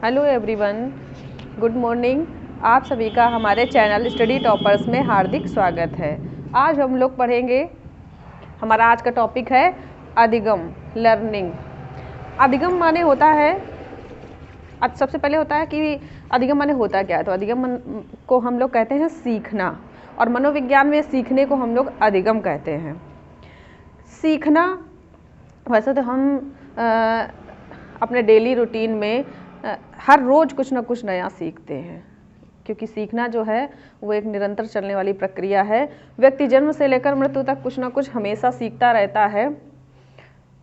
Hello everyone, good morning. आप सभी का हमारे चैनल स्टडी टॉपर्स में हार्दिक स्वागत है। आज हम लोग पढ़ेंगे, हमारा आज का टॉपिक है अधिगम, लर्निंग। अधिगम माने होता है, आज सबसे पहले होता है कि अधिगम माने होता क्या है। तो अधिगम को हम लोग कहते हैं सीखना, और मनोविज्ञान में सीखने को हम लोग अधिगम कहते हैं। सीखना, वैसे तो हम अपने डेली रूटीन में हर रोज़ कुछ ना कुछ नया सीखते हैं, क्योंकि सीखना जो है वो एक निरंतर चलने वाली प्रक्रिया है। व्यक्ति जन्म से लेकर मृत्यु तक कुछ ना कुछ हमेशा सीखता रहता है।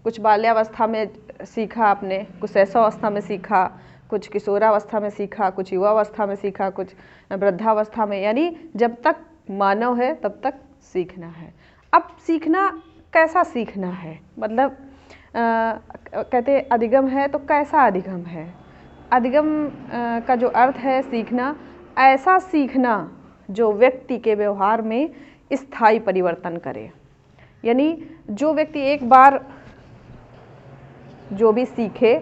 कुछ बाल्यावस्था में सीखा आपने, कुछ शैशवावस्था में सीखा, कुछ किशोरावस्था में सीखा, कुछ युवावस्था में सीखा, कुछ वृद्धावस्था में, यानी जब तक मानव है तब तक सीखना है। अब सीखना कैसा सीखना है, मतलब कहते अधिगम है तो कैसा अधिगम है। अधिगम का जो अर्थ है सीखना, ऐसा सीखना जो व्यक्ति के व्यवहार में स्थायी परिवर्तन करे। यानी जो व्यक्ति एक बार जो भी सीखे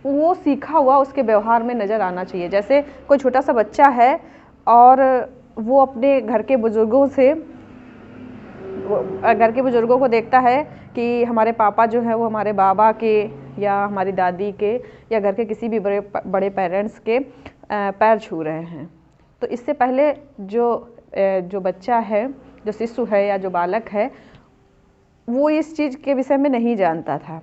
वो सीखा हुआ उसके व्यवहार में नज़र आना चाहिए। जैसे कोई छोटा सा बच्चा है और वो अपने घर के बुजुर्गों को देखता है कि हमारे पापा जो है वो हमारे बाबा के या हमारी दादी के या घर के किसी भी बड़े पेरेंट्स के पैर छू रहे हैं। तो इससे पहले जो बच्चा है, जो शिशु है या जो बालक है, वो इस चीज़ के विषय में नहीं जानता था।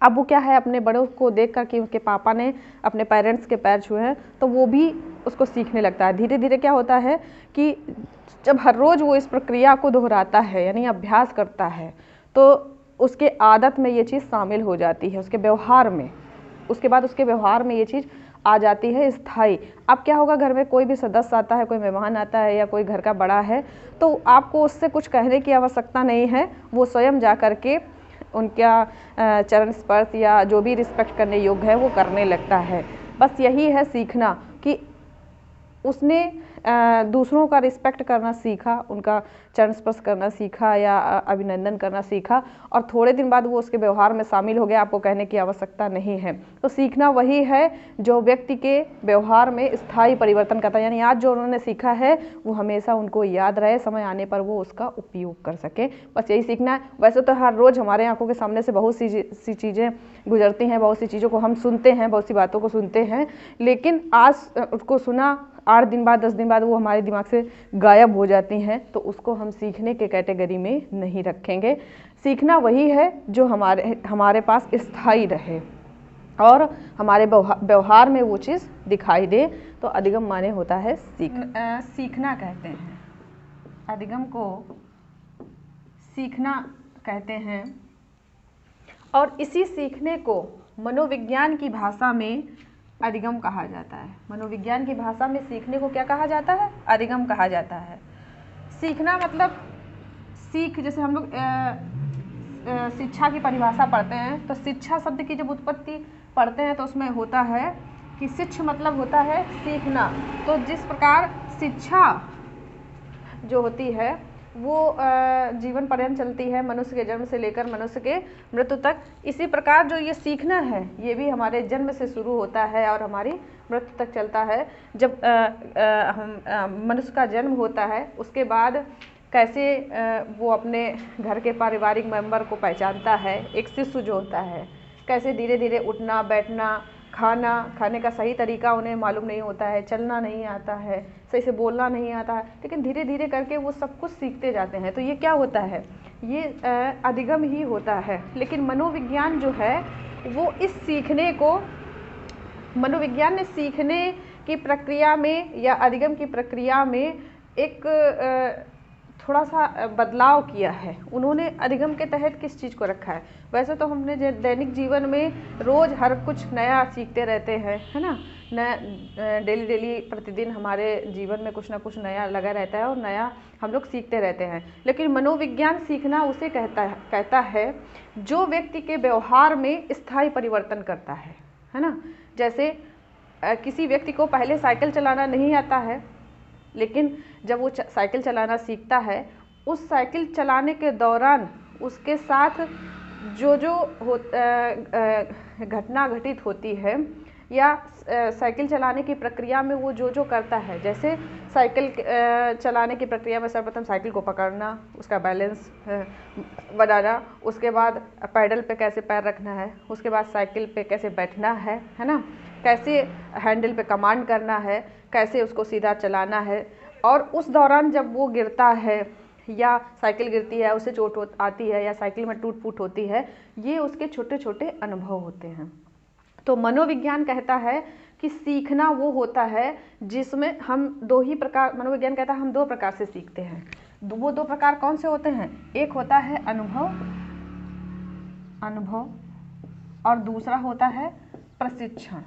अब वो क्या है, अपने बड़ों को देख कर कि उनके पापा ने अपने पेरेंट्स के पैर छुए हैं तो वो भी उसको सीखने लगता है। धीरे धीरे क्या होता है कि जब हर रोज़ वो इस प्रक्रिया को दोहराता है, यानी अभ्यास करता है, तो उसके आदत में ये चीज़ शामिल हो जाती है, उसके व्यवहार में। उसके बाद उसके व्यवहार में ये चीज़ आ जाती है स्थायी। अब क्या होगा, घर में कोई भी सदस्य आता है, कोई मेहमान आता है या कोई घर का बड़ा है, तो आपको उससे कुछ कहने की आवश्यकता नहीं है। वो स्वयं जा कर के उनका चरण स्पर्श या जो भी रिस्पेक्ट करने योग्य है वो करने लगता है। बस यही है सीखना, कि उसने दूसरों का रिस्पेक्ट करना सीखा, उनका चरण स्पर्श करना सीखा या अभिनंदन करना सीखा, और थोड़े दिन बाद वो उसके व्यवहार में शामिल हो गया। आपको कहने की आवश्यकता नहीं है। तो सीखना वही है जो व्यक्ति के व्यवहार में स्थायी परिवर्तन करता है। यानी आज जो उन्होंने सीखा है वो हमेशा उनको याद रहे, समय आने पर वो उसका उपयोग कर सके। बस यही सीखना है। वैसे तो हर रोज़ हमारे आंखों के सामने से बहुत सी चीज़ें गुजरती हैं, बहुत सी चीज़ों को हम सुनते हैं, बहुत सी बातों को सुनते हैं, लेकिन आज उसको सुना, 8 दिन बाद 10 दिन बाद वो हमारे दिमाग से गायब हो जाती हैं, तो उसको हम सीखने के कैटेगरी में नहीं रखेंगे। सीखना वही है जो हमारे पास स्थायी रहे और हमारे व्यवहार में वो चीज़ दिखाई दे। तो अधिगम माने होता है सीखना कहते हैं। अधिगम को सीखना कहते हैं, और इसी सीखने को मनोविज्ञान की भाषा में अधिगम कहा जाता है। मनोविज्ञान की भाषा में सीखने को क्या कहा जाता है? अधिगम कहा जाता है। सीखना मतलब जैसे हम लोग शिक्षा की परिभाषा पढ़ते हैं, तो शिक्षा शब्द की जब उत्पत्ति पढ़ते हैं तो उसमें होता है कि शिक्ष मतलब होता है सीखना। तो जिस प्रकार शिक्षा जो होती है वो जीवन पर्यंत चलती है, मनुष्य के जन्म से लेकर मनुष्य के मृत्यु तक, इसी प्रकार जो ये सीखना है ये भी हमारे जन्म से शुरू होता है और हमारी मृत्यु तक चलता है। जब मनुष्य का जन्म होता है उसके बाद कैसे वो अपने घर के पारिवारिक मेंबर को पहचानता है, एक शिशु जो होता है, कैसे धीरे धीरे उठना बैठना, खाने का सही तरीका उन्हें मालूम नहीं होता है, चलना नहीं आता है, सही से बोलना नहीं आता है, लेकिन धीरे धीरे करके वो सब कुछ सीखते जाते हैं। तो ये क्या होता है? ये अधिगम ही होता है। लेकिन मनोविज्ञान जो है वो इस सीखने को, मनोविज्ञान ने सीखने की प्रक्रिया में या अधिगम की प्रक्रिया में एक थोड़ा सा बदलाव किया है। उन्होंने अधिगम के तहत किस चीज़ को रखा है? वैसे तो हमने दैनिक जीवन में रोज़ हर कुछ नया सीखते रहते हैं, है ना। नया डेली प्रतिदिन हमारे जीवन में कुछ ना कुछ नया लगा रहता है और नया हम लोग सीखते रहते हैं। लेकिन मनोविज्ञान सीखना उसे कहता है जो व्यक्ति के व्यवहार में स्थायी परिवर्तन करता है ना। जैसे किसी व्यक्ति को पहले साइकिल चलाना नहीं आता है, लेकिन जब वो साइकिल चलाना सीखता है, उस साइकिल चलाने के दौरान उसके साथ जो घटना घटित होती है, या साइकिल चलाने की प्रक्रिया में वो जो करता है, जैसे साइकिल चलाने की प्रक्रिया में सर्वप्रथम साइकिल को पकड़ना, उसका बैलेंस बनाना, उसके बाद पैडल पे कैसे पैर रखना है, उसके बाद साइकिल पे कैसे बैठना है ना, कैसे हैंडल पे कमांड करना है, कैसे उसको सीधा चलाना है। और उस दौरान जब वो गिरता है या साइकिल गिरती है, उसे चोट आती है या साइकिल में टूट फूट होती है, ये उसके छोटे छोटे अनुभव होते हैं। तो मनोविज्ञान कहता है कि सीखना वो होता है जिसमें हम दो ही प्रकार, मनोविज्ञान कहता है हम दो प्रकार से सीखते हैं। वो दो प्रकार कौन से होते हैं? एक होता है अनुभव और दूसरा होता है प्रशिक्षण।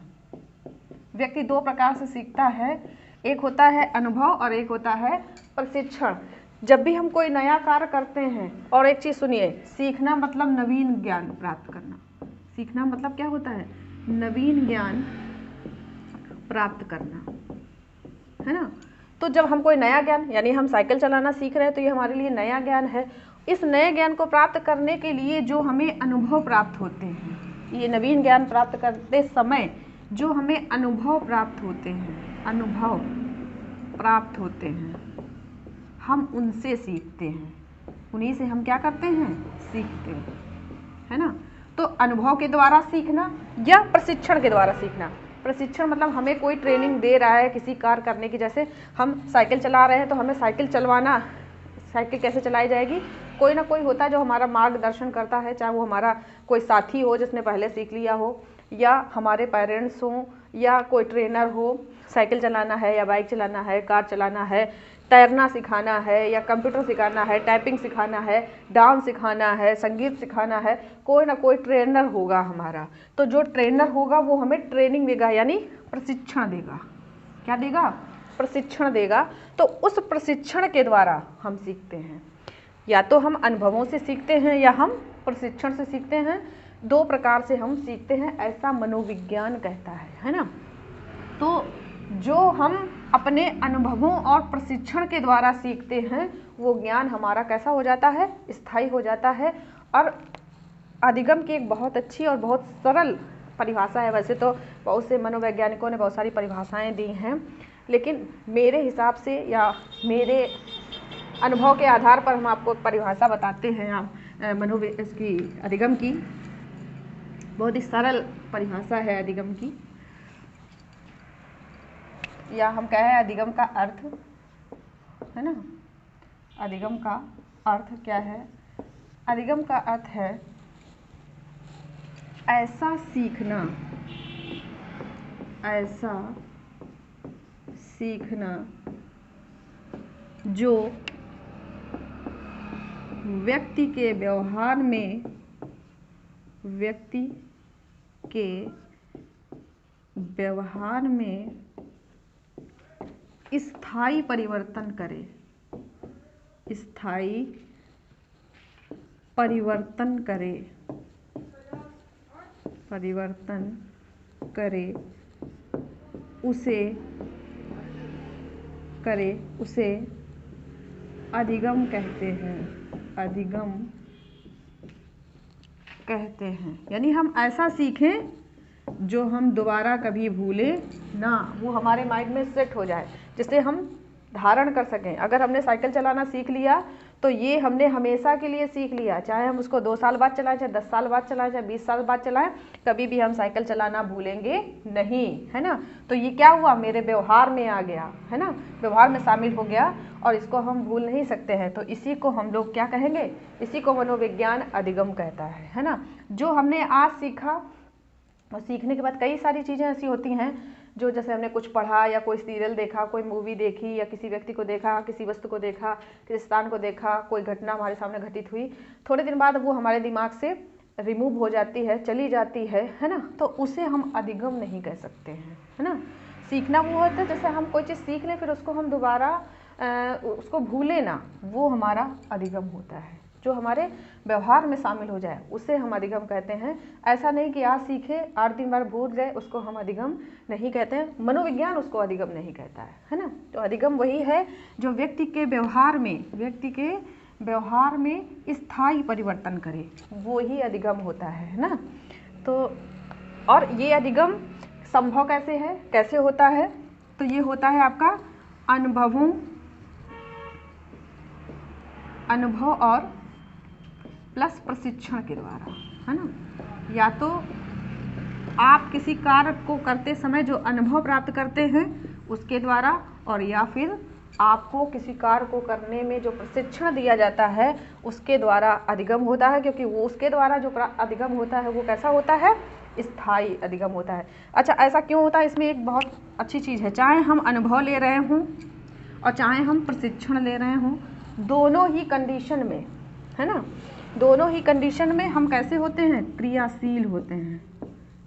व्यक्ति दो प्रकार से सीखता है, एक होता है अनुभव और एक होता है प्रशिक्षण। जब भी हम कोई नया कार्य करते हैं, और एक चीज़ सुनिए, सीखना मतलब नवीन ज्ञान प्राप्त करना। सीखना मतलब क्या होता है? नवीन ज्ञान प्राप्त करना, है ना। तो जब हम कोई नया ज्ञान, यानी हम साइकिल चलाना सीख रहे हैं, तो ये हमारे लिए नया ज्ञान है। इस नए ज्ञान को प्राप्त करने के लिए जो हमें अनुभव प्राप्त होते हैं, ये नवीन ज्ञान प्राप्त करते समय जो हमें अनुभव प्राप्त होते हैं, अनुभव प्राप्त होते हैं, हम उनसे सीखते हैं। उन्हीं से हम क्या करते हैं? सीखते हैं, है ना। तो अनुभव के द्वारा सीखना या प्रशिक्षण के द्वारा सीखना। प्रशिक्षण मतलब हमें कोई ट्रेनिंग दे रहा है किसी कार्य करने की, जैसे हम साइकिल चला रहे हैं तो हमें साइकिल चलवाना, साइकिल कैसे चलाई जाएगी, कोई ना कोई होता है जो हमारा मार्गदर्शन करता है, चाहे वो हमारा कोई साथी हो जिसने पहले सीख लिया हो, या हमारे पेरेंट्स हों, या कोई ट्रेनर हो। साइकिल चलाना है या बाइक चलाना है, कार चलाना है, तैरना सिखाना है या कंप्यूटर सिखाना है, टाइपिंग सिखाना है, डांस सिखाना है, संगीत सिखाना है, कोई ना कोई ट्रेनर होगा हमारा। तो जो ट्रेनर होगा वो हमें ट्रेनिंग देगा, यानी प्रशिक्षण देगा। क्या देगा? प्रशिक्षण देगा। तो उस प्रशिक्षण के द्वारा हम सीखते हैं। या तो हम अनुभवों से सीखते हैं या हम प्रशिक्षण से सीखते हैं। दो प्रकार से हम सीखते हैं, ऐसा मनोविज्ञान कहता है ना। तो जो हम अपने अनुभवों और प्रशिक्षण के द्वारा सीखते हैं, वो ज्ञान हमारा कैसा हो जाता है? स्थायी हो जाता है। और अधिगम की एक बहुत अच्छी और बहुत सरल परिभाषा है। वैसे तो बहुत से मनोवैज्ञानिकों ने बहुत सारी परिभाषाएं दी हैं, लेकिन मेरे हिसाब से या मेरे अनुभव के आधार पर हम आपको परिभाषा बताते हैं। इसकी अधिगम की बहुत ही सरल परिभाषा है अधिगम की, या हम कहें अधिगम का अर्थ, है ना। अधिगम का अर्थ क्या है? अधिगम का अर्थ है ऐसा सीखना, ऐसा सीखना जो व्यक्ति के व्यवहार में, व्यक्ति के व्यवहार में स्थायी परिवर्तन करे, स्थायी परिवर्तन करे, परिवर्तन करे, उसे करे, उसे अधिगम कहते हैं, अधिगम कहते हैं। यानी हम ऐसा सीखें जो हम दोबारा कभी भूले ना, वो हमारे माइंड में सेट हो जाए, जिससे हम धारण कर सकें। अगर हमने साइकिल चलाना सीख लिया तो ये हमने हमेशा के लिए सीख लिया, चाहे हम उसको 2 साल बाद चलाएं, चाहे 10 साल बाद चलाएं, चाहे 20 साल बाद चलाएं, कभी भी हम साइकिल चलाना भूलेंगे नहीं, है ना। तो ये क्या हुआ? मेरे व्यवहार में आ गया, है ना, व्यवहार में शामिल हो गया, और इसको हम भूल नहीं सकते हैं। तो इसी को हम लोग क्या कहेंगे? इसी को मनोविज्ञान अधिगम कहता है ना। जो हमने आज सीखा, और सीखने के बाद कई सारी चीज़ें ऐसी होती हैं जो, जैसे हमने कुछ पढ़ा या कोई सीरियल देखा, कोई मूवी देखी, या किसी व्यक्ति को देखा, किसी वस्तु को देखा, किसी स्थान को देखा, कोई घटना हमारे सामने घटित हुई, थोड़े दिन बाद वो हमारे दिमाग से रिमूव हो जाती है, चली जाती है ना। तो उसे हम अधिगम नहीं कह सकते हैं, है ना। सीखना वो होता है जैसे हम कोई चीज़ सीख लें फिर उसको हम दोबारा उसको भूले ना, वो हमारा अधिगम होता है। जो हमारे व्यवहार में शामिल हो जाए उसे हम अधिगम कहते हैं। ऐसा नहीं कि आज सीखे 8 दिन बाद भूल गए, उसको हम अधिगम नहीं कहते हैं। मनोविज्ञान उसको अधिगम नहीं कहता है ना। तो अधिगम वही है जो व्यक्ति के व्यवहार में, व्यक्ति के व्यवहार में स्थायी परिवर्तन करे, वो ही अधिगम होता है ना। तो और ये अधिगम संभव कैसे है, कैसे होता है? तो ये होता है आपका अनुभव और प्लस प्रशिक्षण के द्वारा, है ना। या तो आप किसी कार्य को करते समय जो अनुभव प्राप्त करते हैं उसके द्वारा, और या फिर आपको किसी कार्य को करने में जो प्रशिक्षण दिया जाता है उसके द्वारा अधिगम होता है, क्योंकि वो उसके द्वारा जो अधिगम होता है वो कैसा होता है, स्थायी अधिगम होता है। अच्छा, ऐसा क्यों होता है? इसमें एक बहुत अच्छी चीज़ है, चाहे हम अनुभव ले रहे हों और चाहे हम प्रशिक्षण ले रहे हों, दोनों ही कंडीशन में, है ना, दोनों ही कंडीशन में हम कैसे होते हैं, क्रियाशील होते हैं।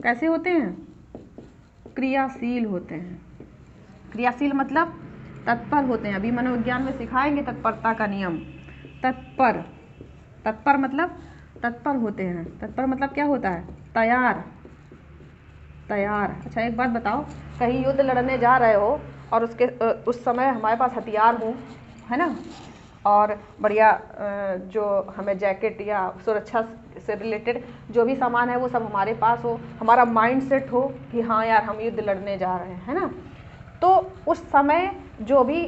कैसे होते हैं? क्रियाशील होते हैं। क्रियाशील मतलब तत्पर होते हैं। अभी मनोविज्ञान में सिखाएंगे तत्परता का नियम। तत्पर मतलब तत्पर होते हैं। तत्पर मतलब क्या होता है? तैयार। अच्छा, एक बात बताओ, कहीं युद्ध लड़ने जा रहे हो और उस समय हमारे पास हथियार हो, है ना, और बढ़िया जो हमें जैकेट या सुरक्षा से रिलेटेड जो भी सामान है वो सब हमारे पास हो, हमारा माइंड सेट हो कि हाँ यार हम युद्ध लड़ने जा रहे हैं, है ना, तो उस समय जो भी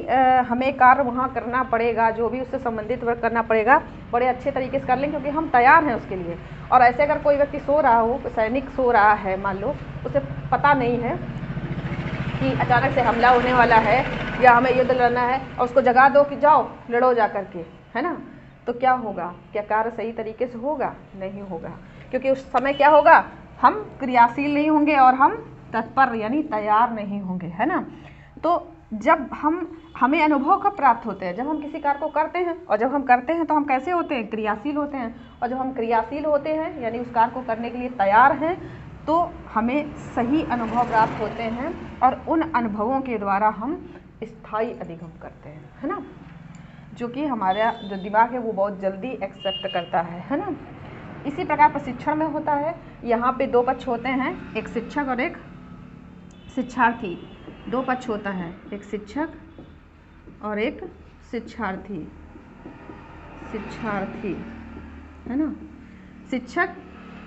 हमें कार्य वहाँ करना पड़ेगा, जो भी उससे संबंधित वर्क करना पड़ेगा, बड़े अच्छे तरीके से कर लें, क्योंकि हम तैयार हैं उसके लिए। और ऐसे अगर कोई व्यक्ति सो रहा हो, सैनिक सो रहा है, मान लो उसे पता नहीं है कि अचानक से हमला होने वाला है या हमें युद्ध लड़ना है, और उसको जगा दो कि जाओ लड़ो जा करके, है ना, तो क्या होगा? क्या कार्य सही तरीके से होगा? नहीं होगा, क्योंकि उस समय क्या होगा, हम क्रियाशील नहीं होंगे और हम तत्पर यानी तैयार नहीं होंगे, है ना। तो जब हमें अनुभव कब प्राप्त होते हैं? जब हम किसी कार्य को करते हैं, और जब हम करते हैं तो हम कैसे होते हैं? क्रियाशील होते हैं। और जब हम क्रियाशील होते हैं यानी उस कार्य को करने के लिए तैयार हैं, तो हमें सही अनुभव प्राप्त होते हैं, और उन अनुभवों के द्वारा हम स्थायी अधिगम करते हैं, है ना, जो कि हमारा जो दिमाग है वो बहुत जल्दी एक्सेप्ट करता है ना। इसी प्रकार प्रशिक्षण में होता है। यहाँ पे दो पक्ष होते हैं, एक शिक्षक और एक शिक्षार्थी। दो पक्ष होता है, एक शिक्षक और एक शिक्षार्थी, है ना। शिक्षक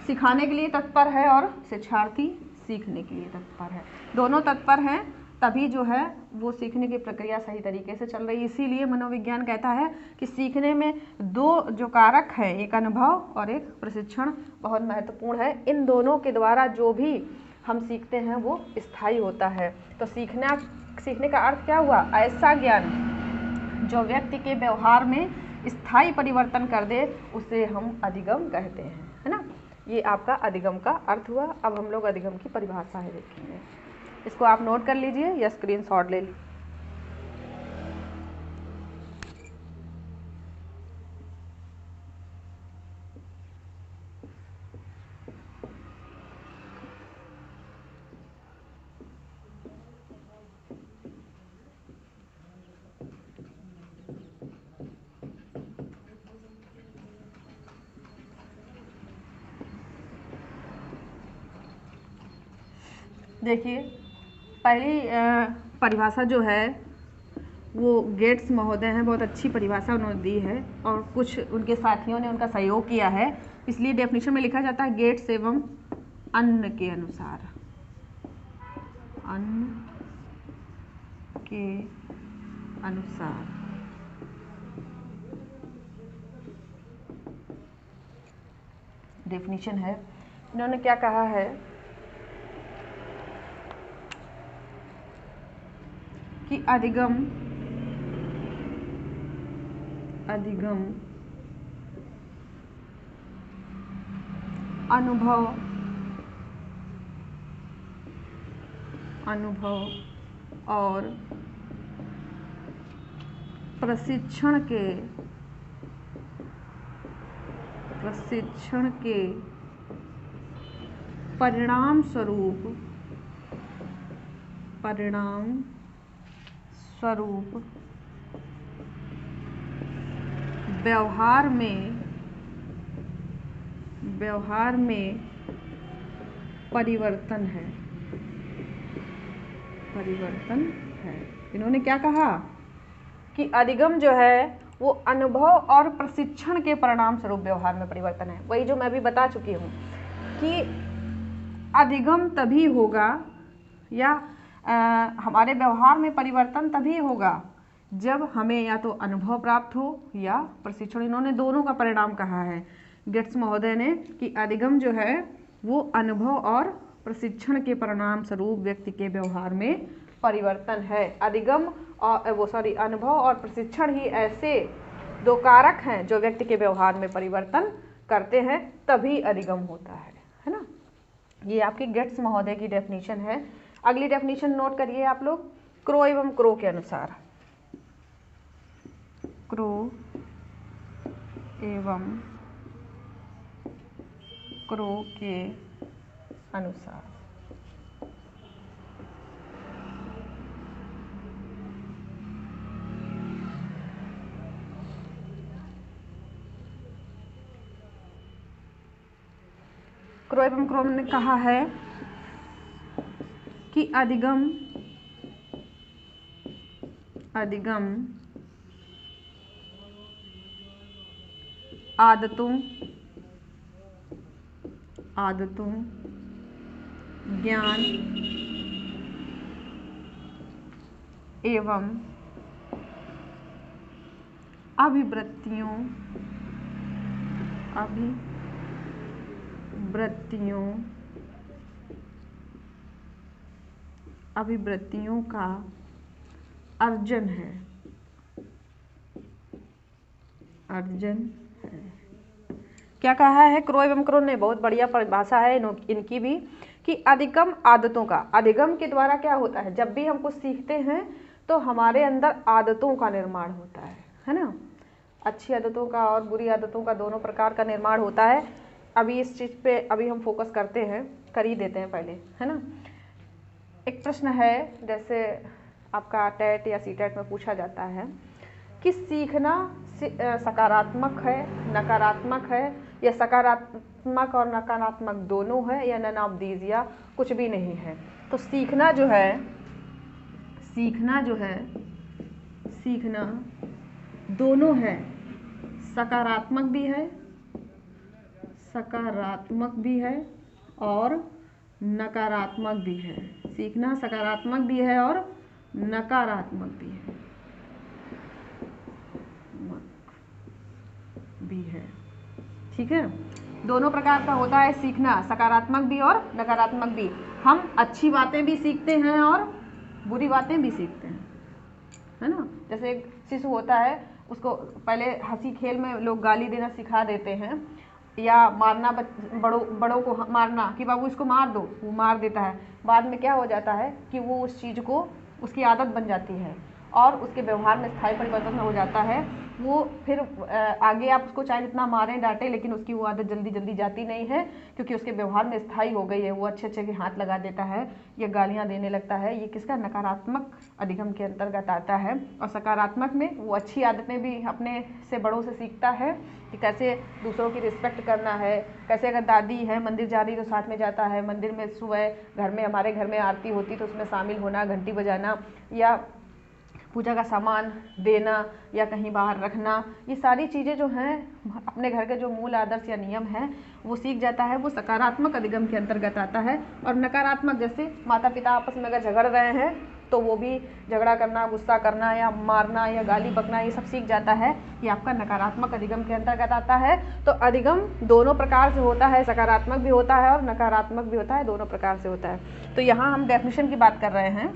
सिखाने के लिए तत्पर है और शिक्षार्थी सीखने के लिए तत्पर है। दोनों तत्पर हैं, तभी जो है वो सीखने की प्रक्रिया सही तरीके से चल रही है। इसीलिए मनोविज्ञान कहता है कि सीखने में दो जो कारक है, एक अनुभव और एक प्रशिक्षण, बहुत महत्वपूर्ण है। इन दोनों के द्वारा जो भी हम सीखते हैं वो स्थायी होता है। तो सीखने का अर्थ क्या हुआ? ऐसा ज्ञान जो व्यक्ति के व्यवहार में स्थायी परिवर्तन कर दे, उसे हम अधिगम कहते हैं, है ना। ये आपका अधिगम का अर्थ हुआ। अब हम लोग अधिगम की परिभाषाएं देखेंगे। इसको आप नोट कर लीजिए या स्क्रीनशॉट ले लीजिए। देखिए, पहली परिभाषा जो है वो गेट्स महोदय हैं, बहुत अच्छी परिभाषा उन्होंने दी है, और कुछ उनके साथियों ने उनका सहयोग किया है। इसलिए डेफिनेशन में लिखा जाता है गेट्स एवं अन्न के अनुसार, अन्न के अनुसार। डेफिनेशन है, इन्होंने क्या कहा है कि अधिगम अनुभव और प्रशिक्षण के परिणाम स्वरूप व्यवहार में परिवर्तन है। इन्होंने क्या कहा कि अधिगम जो है वो अनुभव और प्रशिक्षण के परिणाम स्वरूप व्यवहार में परिवर्तन है। वही जो मैं भी बता चुकी हूँ कि अधिगम तभी होगा या हमारे व्यवहार में परिवर्तन तभी होगा जब हमें या तो अनुभव प्राप्त हो या प्रशिक्षण। इन्होंने दोनों का परिणाम कहा है गेट्स महोदय ने कि अधिगम जो है वो अनुभव और प्रशिक्षण के परिणाम स्वरूप व्यक्ति के व्यवहार में परिवर्तन है। अधिगम और अनुभव और प्रशिक्षण ही ऐसे दो कारक हैं जो व्यक्ति के व्यवहार में परिवर्तन करते हैं, तभी अधिगम होता है ना। ये आपकी गेट्स महोदय की डेफिनेशन है। अगली डेफिनेशन नोट करिए आप लोग, क्रो एवं क्रो के अनुसार। क्रो एवं क्रो के अनुसार क्रो एवं क्रो ने कहा है कि अधिगम आदतों ज्ञान एवं अभिवृत्तियों का अर्जन है। क्या कहा है क्रो एवं क्रो ने? बहुत बढ़िया परिभाषा है इनकी भी, कि अधिगम आदतों का, अधिगम के द्वारा क्या होता है, जब भी हम कुछ सीखते हैं तो हमारे अंदर आदतों का निर्माण होता है ना। अच्छी आदतों का और बुरी आदतों का दोनों प्रकार का निर्माण होता है। अभी इस चीज़ पे अभी हम फोकस करते हैं, कर ही देते हैं पहले, है ना। एक प्रश्न है, जैसे आपका टेट या सीटेट में पूछा जाता है कि सीखना सकारात्मक है, नकारात्मक है, या सकारात्मक और नकारात्मक दोनों है, या नन ऑफ दीज, या कुछ भी नहीं है। तो सीखना दोनों है, सकारात्मक भी है और नकारात्मक भी है। सीखना सकारात्मक भी है और नकारात्मक भी है। ठीक है, दोनों प्रकार का होता है सीखना, सकारात्मक भी और नकारात्मक भी। हम अच्छी बातें भी सीखते हैं और बुरी बातें भी सीखते हैं, है ना। जैसे एक शिशु होता है, उसको पहले हंसी खेल में लोग गाली देना सिखा देते हैं, या मारना, बड़ों को मारना कि बाबू इसको मार दो, वो मार देता है। बाद में क्या हो जाता है कि वो उस चीज़ को, उसकी आदत बन जाती है और उसके व्यवहार में स्थायी परिवर्तन हो जाता है। वो फिर आगे आप उसको चाहे जितना मारें डांटें, लेकिन उसकी वो आदत जल्दी जल्दी जाती नहीं है, क्योंकि उसके व्यवहार में स्थायी हो गई है। वो अच्छे के हाथ लगा देता है या गालियाँ देने लगता है। ये किसका? नकारात्मक अधिगम के अंतर्गत आता है। और सकारात्मक में वो अच्छी आदतें भी अपने से बड़ों से सीखता है कि कैसे दूसरों की रिस्पेक्ट करना है, कैसे अगर दादी है मंदिर जा रही तो साथ में जाता है, मंदिर में सुबह हमारे घर में आरती होती तो उसमें शामिल होना, घंटी बजाना या पूजा का सामान देना या कहीं बाहर रखना, ये सारी चीज़ें जो हैं अपने घर के जो मूल आदर्श या नियम हैं वो सीख जाता है। वो सकारात्मक अधिगम के अंतर्गत आता है। और नकारात्मक, जैसे माता पिता आपस में अगर झगड़ रहे हैं तो वो भी झगड़ा करना, गुस्सा करना या मारना या गाली बकना, ये सब सीख जाता है। ये आपका नकारात्मक अधिगम के अंतर्गत आता है। तो अधिगम दोनों प्रकार से होता है, सकारात्मक भी होता है और नकारात्मक भी होता है, दोनों प्रकार से होता है। तो यहाँ हम डेफिनेशन की बात कर रहे हैं।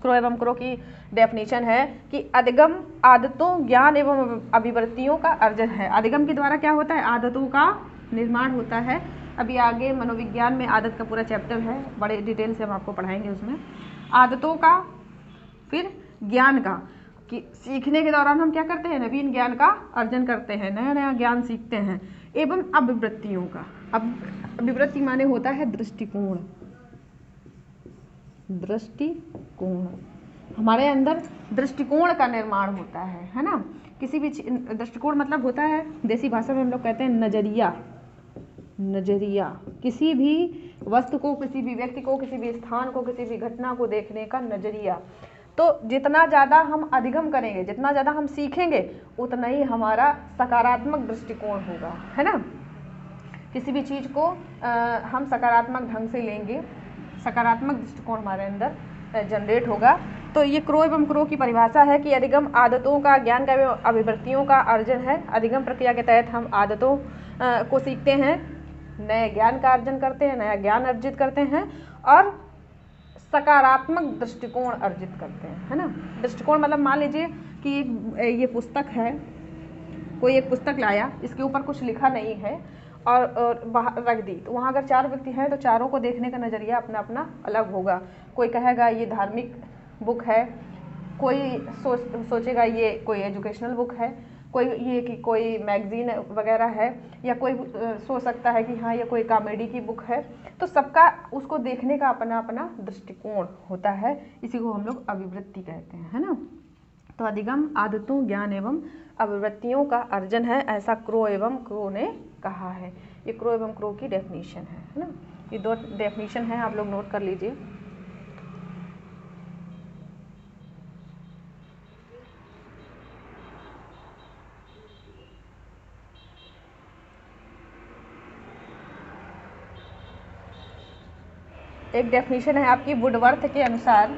क्रो एवं क्रो की डेफिनेशन है कि अधिगम आदतों, ज्ञान एवं अभिवृत्तियों का अर्जन है। अधिगम के द्वारा क्या होता है? आदतों का निर्माण होता है। अभी आगे मनोविज्ञान में आदत का पूरा चैप्टर है, बड़े डिटेल से हम आपको पढ़ाएंगे उसमें। आदतों का, फिर ज्ञान का, कि सीखने के दौरान हम क्या करते हैं? नवीन ज्ञान का अर्जन करते हैं, नया नया ज्ञान सीखते हैं। एवं अभिवृत्तियों का, अब अभिवृत्ति माने होता है दृष्टिकोण। हमारे अंदर दृष्टिकोण का निर्माण होता है ना। किसी भी दृष्टिकोण मतलब होता है, देसी भाषा में हम लोग कहते हैं नजरिया। किसी भी वस्तु को, किसी भी व्यक्ति को, किसी भी स्थान को, किसी भी घटना को देखने का नजरिया। तो जितना ज़्यादा हम अधिगम करेंगे, जितना ज़्यादा हम सीखेंगे, उतना ही हमारा सकारात्मक दृष्टिकोण होगा, है ना। किसी भी चीज़ को हम सकारात्मक ढंग से लेंगे, सकारात्मक दृष्टिकोण हमारे अंदर जनरेट होगा। तो ये क्रो एवं क्रो की परिभाषा है कि अधिगम आदतों का, ज्ञान का एवं अभिवृत्तियों का अर्जन है। अधिगम प्रक्रिया के तहत हम आदतों को सीखते हैं, नए ज्ञान का अर्जन करते हैं, नया ज्ञान अर्जित करते हैं और सकारात्मक दृष्टिकोण अर्जित करते हैं, है ना। दृष्टिकोण मतलब मान लीजिए कि ये पुस्तक है, कोई एक पुस्तक लाया, इसके ऊपर कुछ लिखा नहीं है और बाहर रख दी, तो वहाँ अगर 4 व्यक्ति हैं तो चारों को देखने का नज़रिया अपना अपना अलग होगा। कोई कहेगा ये धार्मिक बुक है, कोई सोचेगा ये कोई एजुकेशनल बुक है, कोई ये कि कोई मैगजीन वगैरह है, या कोई सोच सकता है कि हाँ ये कोई कॉमेडी की बुक है। तो सबका उसको देखने का अपना अपना दृष्टिकोण होता है, इसी को हम लोग अभिवृत्ति कहते हैं, है ना। तो अधिगम आदतों, ज्ञान एवं अभिवृत्तियों का अर्जन है, ऐसा क्रो एवं क्रो ने कहा है। ये क्रो एवं क्रो की डेफिनेशन है ना। ये 2 डेफिनेशन है, आप लोग नोट कर लीजिए। एक डेफिनेशन है आपकी वुडवर्थ के अनुसार,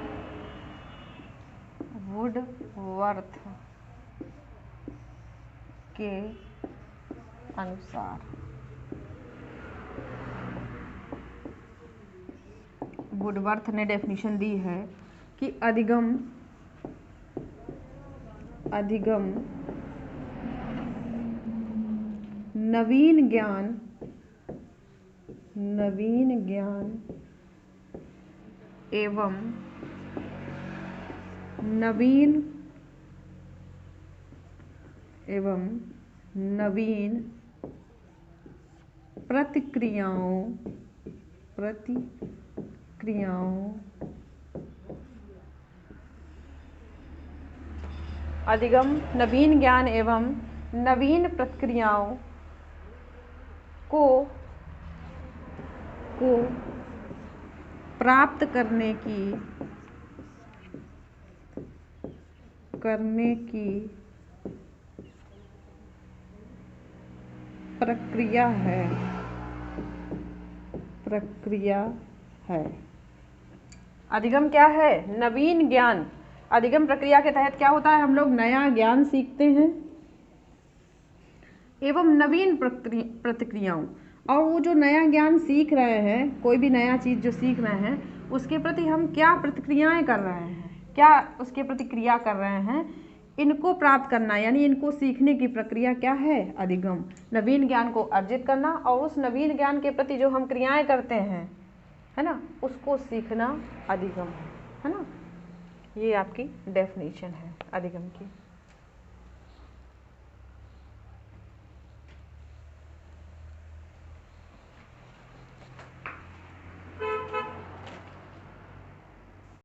वुडवर्थ के अनुसार, वुडवर्थ ने डेफिनेशन दी है कि अधिगम नवीन ज्ञान एवं नवीन प्रतिक्रियाओं अधिगम नवीन ज्ञान एवं नवीन प्रतिक्रियाओं को प्राप्त करने की प्रक्रिया है। अधिगम क्या है? नवीन ज्ञान। अधिगम प्रक्रिया के तहत क्या होता है? हम लोग नया ज्ञान सीखते हैं एवं नवीन प्रतिक्रियाओं, और वो जो नया ज्ञान सीख रहे हैं, कोई भी नया चीज़ जो सीख रहे हैं, उसके प्रति हम क्या प्रतिक्रियाएं कर रहे हैं, क्या उसके प्रतिक्रिया कर रहे हैं, इनको प्राप्त करना, यानी इनको सीखने की प्रक्रिया क्या है? अधिगम। नवीन ज्ञान को अर्जित करना और उस नवीन ज्ञान के प्रति जो हम क्रियाएं करते हैं, है ना, उसको सीखना अधिगम है ना। ये आपकी डेफिनेशन है अधिगम की।